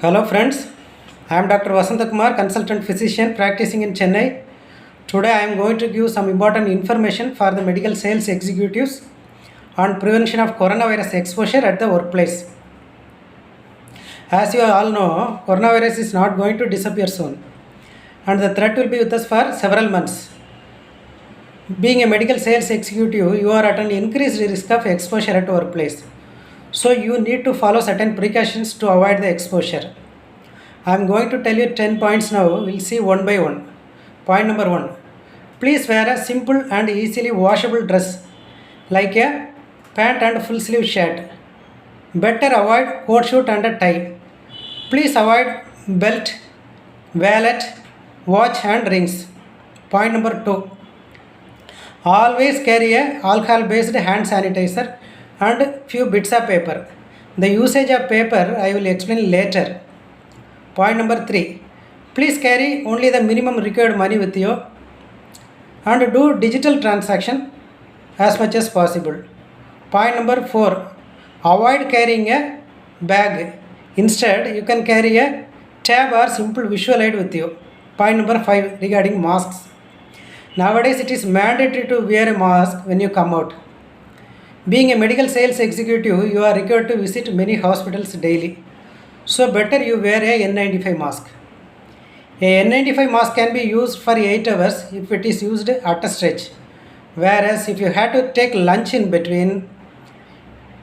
Hello friends, I am Dr. Vasanta Kumar, consultant physician practicing in Chennai. Today I am going to give some important information for the medical sales executives on prevention of coronavirus exposure at the workplace. As you all know, coronavirus is not going to disappear soon and the threat will be with us for several months. Being a medical sales executive, you are at an increased risk of exposure at workplace. So you need to follow certain precautions to avoid the exposure. I am going to tell you 10 points now. We'll see one by one. Point number 1. Please wear a simple and easily washable dress like a pant and full sleeve shirt. Better avoid coat shoot and a tie. Please avoid belt, wallet, watch and rings. Point number 2. Always carry a alcohol based hand sanitizer and few bits of paper. The usage of paper I will explain later. Point number 3. Please carry only the minimum required money with you and do digital transaction as much as possible. Point number 4. Avoid carrying a bag. Instead, you can carry a tab or simple visual aid with you. Point number 5 regarding masks. Nowadays, it is mandatory to wear a mask when you come out. Being a medical sales executive, you are required to visit many hospitals daily. So better you wear a N95 mask. A N95 mask can be used for 8 hours if it is used at a stretch. Whereas if you had to take lunch in between,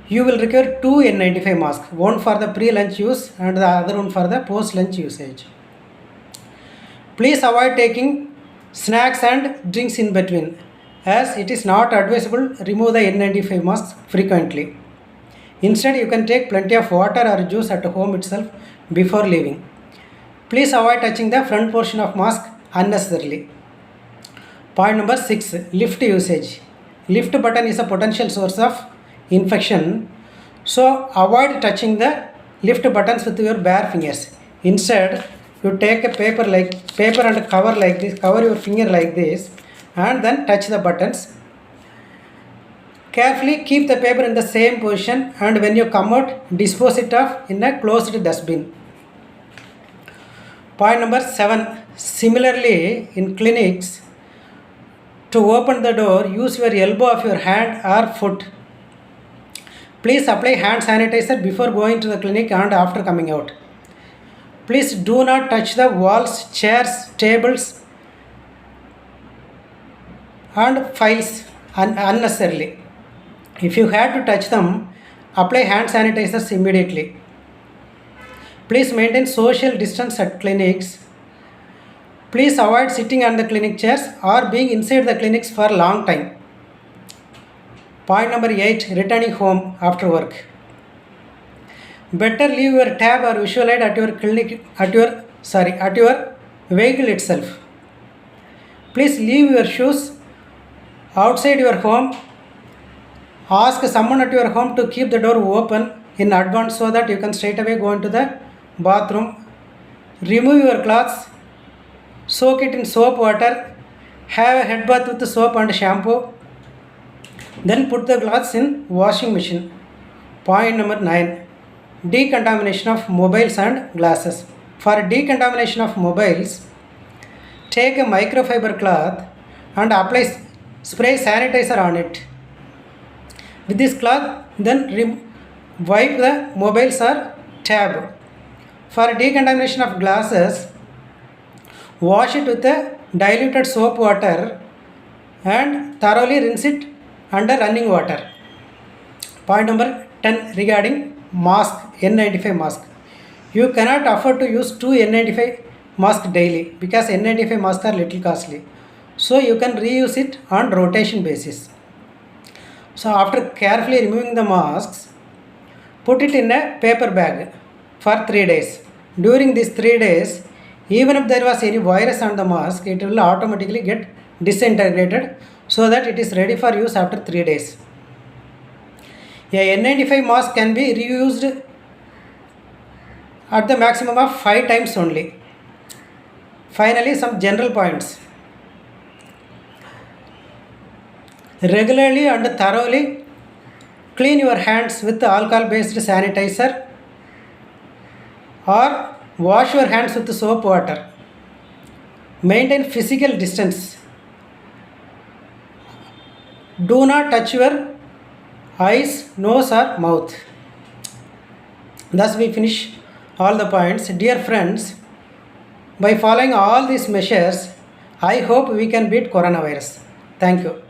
you will require 2 N95 masks, one for the pre-lunch use and the other one for the post-lunch usage. Please avoid taking snacks and drinks in between, as it is not advisable to remove the N95 masks frequently. Instead, you can take plenty of water or juice at home itself before leaving. Please avoid touching the front portion of mask unnecessarily. Point number 6. Lift usage. Lift button is a potential source of infection. So avoid touching the lift buttons with your bare fingers. Instead, you take a paper and cover like this, cover your finger like this and then touch the buttons. Carefully keep the paper in the same position and when you come out, dispose it off in a closed dustbin. Point number 7. Similarly, in clinics, to open the door, use your elbow of your hand or foot. Please apply hand sanitizer before going to the clinic and after coming out. Please do not touch the walls, chairs, tables and files unnecessarily. If you had to touch them, apply hand sanitizers immediately. Please maintain social distance at clinics. Please avoid sitting on the clinic chairs or being inside the clinics for a long time. Point number 8. Returning home after work. Better leave your tab or visual aid at your vehicle itself. Please leave your shoes outside your home. Ask someone at your home to keep the door open in advance so that you can straight away go into the bathroom. Remove your clothes, soak it in soap water, have a head bath with soap and shampoo, then put the clothes in washing machine. Point number 9. Decontamination of mobiles and glasses. For decontamination of mobiles, take a microfiber cloth and spray sanitizer on it. With this cloth, then wipe the mobiles or tab. For decontamination of glasses, wash it with a diluted soap water and thoroughly rinse it under running water. Point number 10 regarding mask, N95 mask. You cannot afford to use 2 N95 masks daily because N95 masks are little costly. So you can reuse it on rotation basis. So after carefully removing the masks, put it in a paper bag for 3 days. During these 3 days, even if there was any virus on the mask, it will automatically get disintegrated so that it is ready for use after 3 days. A N95 mask can be reused at the maximum of 5 times only. Finally, some general points. Regularly and thoroughly clean your hands with alcohol based sanitizer or wash your hands with soap water. Maintain physical distance. Do not touch your eyes, nose, or mouth. Thus, we finish all the points. Dear friends, by following all these measures, I hope we can beat coronavirus. Thank you.